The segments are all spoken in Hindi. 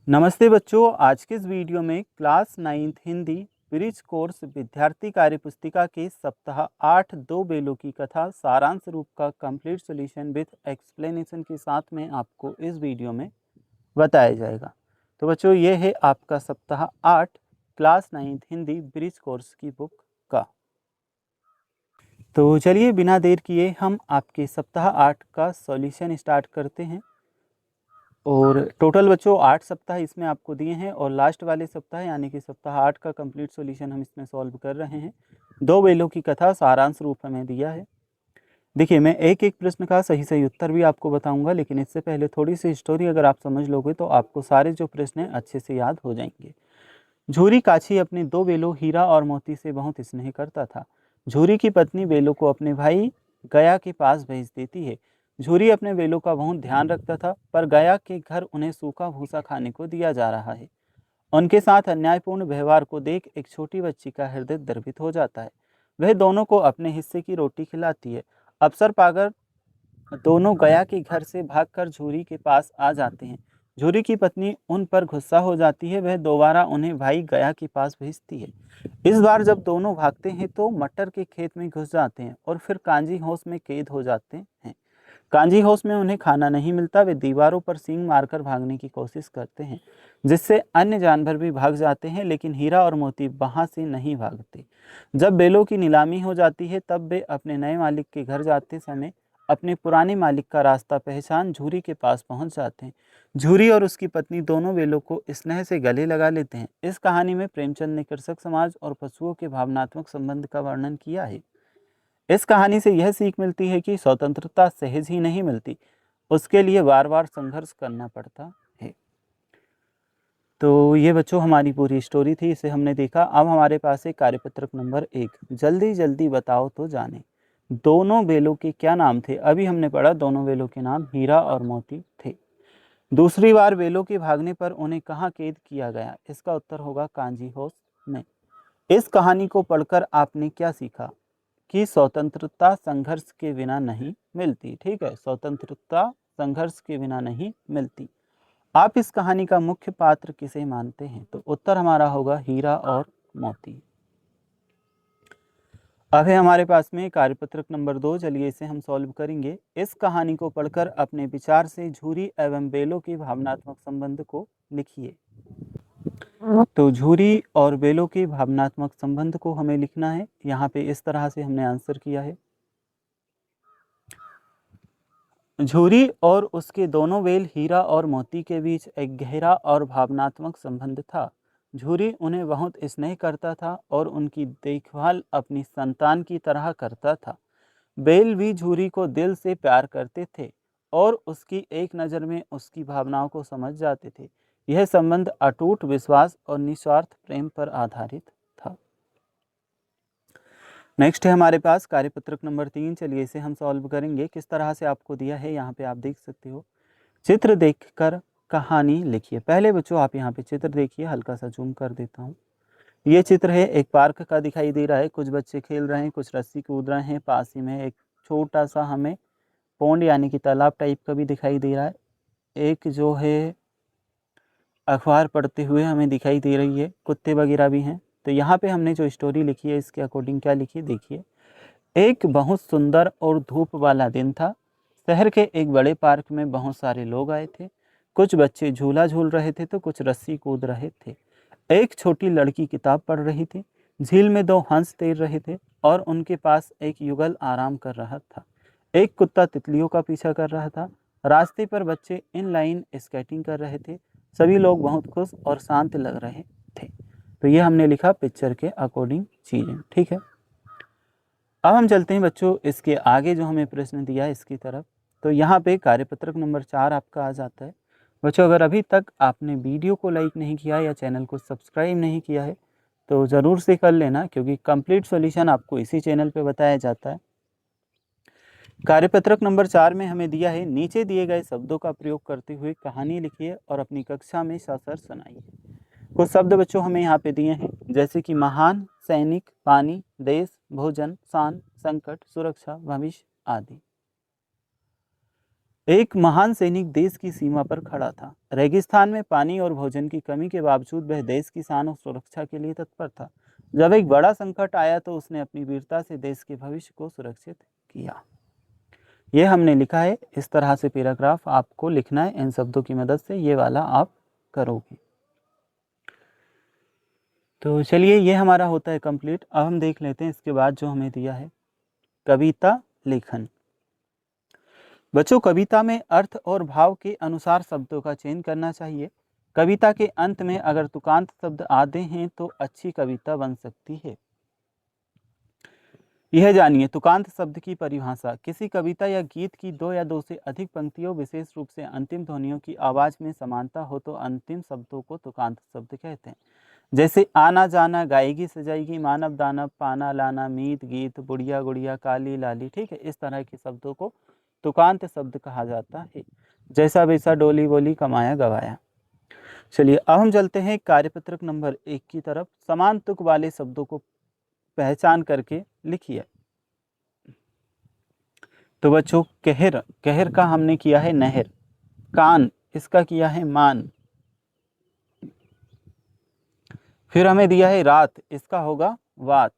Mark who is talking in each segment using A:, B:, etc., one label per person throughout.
A: नमस्ते बच्चों, आज के इस वीडियो में class 9th Hindi bridge course विद्यार्थी कार्य पुस्तिका के सप्ताह 8 दो बेलों की कथा सारांश रूप का कंप्लीट सॉल्यूशन विद एक्सप्लेनेशन के साथ में आपको इस वीडियो में बताया जाएगा। तो बच्चों, ये है आपका सप्ताह 8 class 9th Hindi bridge course की बुक का। तो चलिए बिना देर किए हम आपके सप्ताह 8 का सॉल्यूशन स्टार्ट करते हैं। और टोटल बच्चों 8 सप्ताह इसमें आपको दिए हैं और लास्ट वाले सप्ताह यानी कि सप्ताह 8 का कंप्लीट सॉल्यूशन हम इसमें सॉल्व कर रहे हैं। दो बेलों की कथा सारांश रूप हमें दिया है। देखिए, मैं एक एक प्रश्न का सही सही उत्तर भी आपको बताऊंगा, लेकिन इससे पहले थोड़ी सी स्टोरी अगर आप समझ लोगे तो आपको सारे जो प्रश्न हैं अच्छे से याद हो जाएंगे। झूरी काछी अपने दो बेलों हीरा और मोती से बहुत स्नेह करता था। झूरी की पत्नी बेलों को अपने भाई गया के पास भेज देती है। झूरी अपने बेलों का बहुत ध्यान रखता था, पर गया के घर उन्हें सूखा भूसा खाने को दिया जा रहा है। उनके साथ अन्यायपूर्ण व्यवहार को देख एक छोटी बच्ची का हृदय द्रवित हो जाता है। वह दोनों को अपने हिस्से की रोटी खिलाती है। अवसर पाकर दोनों गया के घर से भागकर झूरी के पास आ जाते हैं। झूरी की पत्नी उन पर गुस्सा हो जाती है। वह दोबारा उन्हें भाई गया के पास भेजती है। इस बार जब दोनों भागते हैं तो मटर के खेत में घुस जाते हैं और फिर कांजी हाउस में कैद हो जाते हैं। कांजी हाउस में उन्हें खाना नहीं मिलता। वे दीवारों पर सींग मारकर भागने की कोशिश करते हैं, जिससे अन्य जानवर भी भाग जाते हैं, लेकिन हीरा और मोती वहां से नहीं भागते। जब बेलों की नीलामी हो जाती है तब वे अपने नए मालिक के घर जाते समय अपने पुराने मालिक का रास्ता पहचान झूरी के पास पहुंच जाते हैं। झूरी और उसकी पत्नी दोनों बेलों को स्नेह से गले लगा लेते हैं। इस कहानी में प्रेमचंद ने कृषक समाज और पशुओं के भावनात्मक संबंध का वर्णन किया है। इस कहानी से यह सीख मिलती है कि स्वतंत्रता सहज ही नहीं मिलती, उसके लिए बार बार संघर्ष करना पड़ता है। तो ये बच्चों हमारी पूरी स्टोरी थी, इसे हमने देखा। अब हमारे पास है कार्यपत्रक नंबर 1। जल्दी जल्दी बताओ तो जाने। दोनों बेलों के क्या नाम थे? अभी हमने पढ़ा दोनों बेलों के नाम हीरा और मोती थे। दूसरी बार बेलों के भागने पर उन्हें कहाँ कैद किया गया? इसका उत्तर होगा कांजी हाउस में। इस कहानी को पढ़कर आपने क्या सीखा? कि स्वतंत्रता संघर्ष के बिना नहीं मिलती। ठीक है, स्वतंत्रता संघर्ष के बिना नहीं मिलती। आप इस कहानी का मुख्य पात्र किसे मानते हैं? तो उत्तर हमारा होगा हीरा और मोती। अब है हमारे पास में कार्यपत्रक नंबर 2। चलिए इसे हम सॉल्व करेंगे। इस कहानी को पढ़कर अपने विचार से झूरी एवं बेलों के भावनात्मक संबंध को लिखिए। तो झूरी और बेलों के भावनात्मक संबंध को हमें लिखना है। यहाँ पे इस तरह से हमने आंसर किया है। झूरी और उसके दोनों बेल हीरा और मोती के बीच एक गहरा और भावनात्मक संबंध था। झूरी उन्हें बहुत स्नेह करता था और उनकी देखभाल अपनी संतान की तरह करता था। बेल भी झूरी को दिल से प्यार करते थे और उसकी एक नज़र में उसकी भावनाओं को समझ जाते थे। यह संबंध अटूट विश्वास और निस्वार्थ प्रेम पर आधारित था। नेक्स्ट है हमारे पास कार्यपत्रक नंबर 3। चलिए इसे हम सॉल्व करेंगे। किस तरह से आपको दिया है यहाँ पे आप देख सकते हो। चित्र देखकर कहानी लिखिए। पहले बच्चों आप यहाँ पे चित्र देखिए, हल्का सा जूम कर देता हूँ। ये चित्र है एक पार्क का दिखाई दे रहा है। कुछ बच्चे खेल रहे हैं, कुछ रस्सी कूद रहे हैं। पास ही में एक छोटा सा हमें पौंड यानी कि तालाब टाइप का भी दिखाई दे रहा है। एक जो है अखबार पढ़ते हुए हमें दिखाई दे रही है। कुत्ते वगैरह भी हैं। तो यहाँ पे हमने जो स्टोरी लिखी है इसके अकॉर्डिंग क्या लिखी है देखिए। एक बहुत सुंदर और धूप वाला दिन था। शहर के एक बड़े पार्क में बहुत सारे लोग आए थे। कुछ बच्चे झूला झूल रहे थे तो कुछ रस्सी कूद रहे थे। एक छोटी लड़की किताब पढ़ रही थी। झील में दो हंस तैर रहे थे और उनके पास एक युगल आराम कर रहा था। एक कुत्ता तितलियों का पीछा कर रहा था। रास्ते पर बच्चे इनलाइन स्केटिंग कर रहे थे। सभी लोग बहुत खुश और शांत लग रहे थे। तो ये हमने लिखा पिक्चर के अकॉर्डिंग चीज़ें। ठीक है, अब हम चलते हैं बच्चों इसके आगे जो हमें प्रश्न दिया है इसकी तरफ। तो यहाँ पे कार्यपत्रक नंबर 4 आपका आ जाता है। बच्चों अगर अभी तक आपने वीडियो को लाइक नहीं किया या चैनल को सब्सक्राइब नहीं किया है तो ज़रूर से कर लेना, क्योंकि कंप्लीट सॉल्यूशन आपको इसी चैनल पे बताया जाता है। कार्यपत्रक नंबर 4 में हमें दिया है नीचे दिए गए शब्दों का प्रयोग करते हुए कहानी लिखिए और अपनी कक्षा में सशर सुनाइए। कुछ शब्द बच्चों हमें यहाँ पे दिए हैं, जैसे कि महान, सैनिक, पानी, देश, भोजन, शान, संकट, सुरक्षा, भविष्य आदि। एक महान सैनिक देश की सीमा पर खड़ा था। रेगिस्तान में पानी और भोजन की कमी के बावजूद वह देश की शान और सुरक्षा के लिए तत्पर था। जब एक बड़ा संकट आया तो उसने अपनी वीरता से देश के भविष्य को सुरक्षित किया। ये हमने लिखा है। इस तरह से पैराग्राफ आपको लिखना है, इन शब्दों की मदद से ये वाला आप करोगे। तो चलिए, ये हमारा होता है कंप्लीट। अब हम देख लेते हैं इसके बाद जो हमें दिया है कविता लेखन। बच्चों, कविता में अर्थ और भाव के अनुसार शब्दों का चयन करना चाहिए। कविता के अंत में अगर तुकांत शब्द आते हैं तो अच्छी कविता बन सकती है। यह जानिए तुकांत शब्द की परिभाषा। किसी कविता या गीत की दो या दो से अधिक पंक्तियों, विशेष रूप से अंतिम ध्वनियों की आवाज में समानता हो तो अंतिम शब्दों को तुकांत शब्द कहते हैं। जैसे आना जाना, गाएगी सजाएगी, मानव दानव, पाना लाना, मीत गीत, बुढ़िया गुड़िया, काली लाली, ठीक है, इस तरह के शब्दों को तुकांत शब्द कहा जाता है। जैसा वैसा, डोली बोली, कमाया गवाया। चलिए, अब हम चलते हैं कार्यपत्रक नंबर 1 की तरफ। समान तुक वाले शब्दों को पहचान करके लिखिए। तो बच्चों, कहर, कहर का हमने किया है नहर। कान, इसका किया है मान। फिर हमें दिया है रात, इसका होगा वात।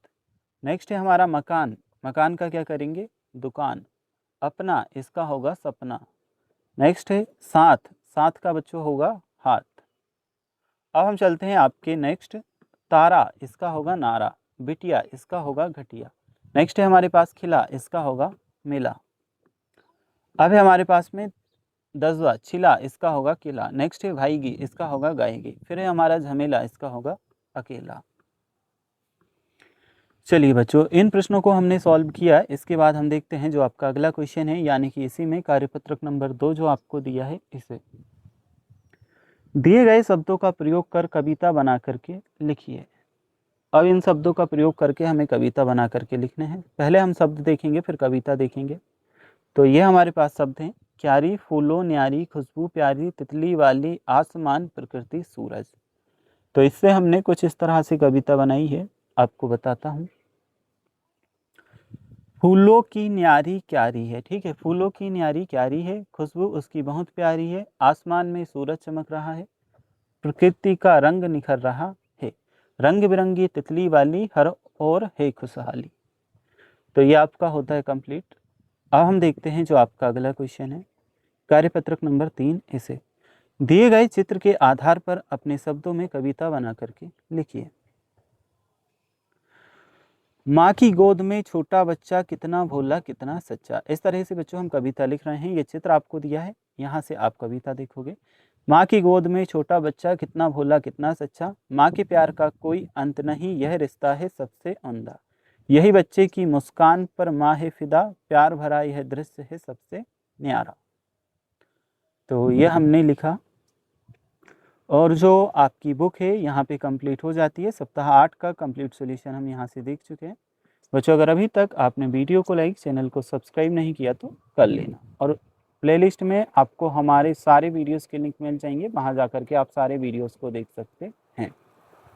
A: नेक्स्ट है हमारा मकान, मकान का क्या करेंगे दुकान। अपना, इसका होगा सपना। नेक्स्ट है साथ, साथ का बच्चों होगा हाथ। अब हम चलते हैं आपके नेक्स्ट। तारा, इसका होगा नारा। बिटिया, इसका होगा घटिया। नेक्स्ट है हमारे पास खिला, इसका होगा मिला। अब है हमारे पास में दसवा छिला, इसका होगा किला। नेक्स्ट है भाईगी, इसका होगा गाएगी। फिर है हमारा झमेला, इसका होगा अकेला। चलिए बच्चों, इन प्रश्नों को हमने सॉल्व किया। इसके बाद हम देखते हैं जो आपका अगला क्वेश्चन है, यानी कि इसी में कार्यपत्रक नंबर 2 जो आपको दिया है, इसे दिए गए शब्दों का प्रयोग कर कविता बना करके लिखिए। अब इन शब्दों का प्रयोग करके हमें कविता बना करके लिखने हैं। पहले हम शब्द देखेंगे, फिर कविता देखेंगे। तो ये हमारे पास शब्द हैं क्यारी, फूलों न्यारी, खुशबू प्यारी, तितली वाली, आसमान, प्रकृति, सूरज। तो इससे हमने कुछ इस तरह से कविता बनाई है, आपको बताता हूँ। फूलों की न्यारी क्यारी है, ठीक है, फूलों की न्यारी क्यारी है, खुशबू उसकी बहुत प्यारी है, आसमान में सूरज चमक रहा है, प्रकृति का रंग निखर रहा है, रंग बिरंगी तितली वाली हर और है खुशहाली। तो ये आपका होता है कंप्लीट। अब हम देखते हैं जो आपका अगला क्वेश्चन है, कार्यपत्रक नंबर 3। इसे दिए गए चित्र के आधार पर अपने शब्दों में कविता बना करके लिखिए। माँ की गोद में छोटा बच्चा कितना भोला कितना सच्चा। इस तरह से बच्चों हम कविता लिख रहे हैं। ये चित्र आपको दिया है, यहाँ से आप कविता देखोगे। माँ की गोद में छोटा बच्चा कितना भोला कितना सच्चा, माँ के प्यार का कोई अंत नहीं, यह रिश्ता है सबसे उम्दा, यही बच्चे की मुस्कान पर माँ है फिदा, प्यार भरा यह दृश्य है सबसे न्यारा। तो यह हमने लिखा, और जो आपकी बुक है यहाँ पे कंप्लीट हो जाती है। सप्ताह 8 का कंप्लीट सॉल्यूशन हम यहाँ से देख चुके हैं। बच्चों, अगर अभी तक आपने वीडियो को लाइक, चैनल को सब्सक्राइब नहीं किया तो कर लेना, और प्लेलिस्ट में आपको हमारे सारे वीडियोस के लिंक मिल जाएंगे, वहाँ जा कर के आप सारे वीडियोस को देख सकते हैं।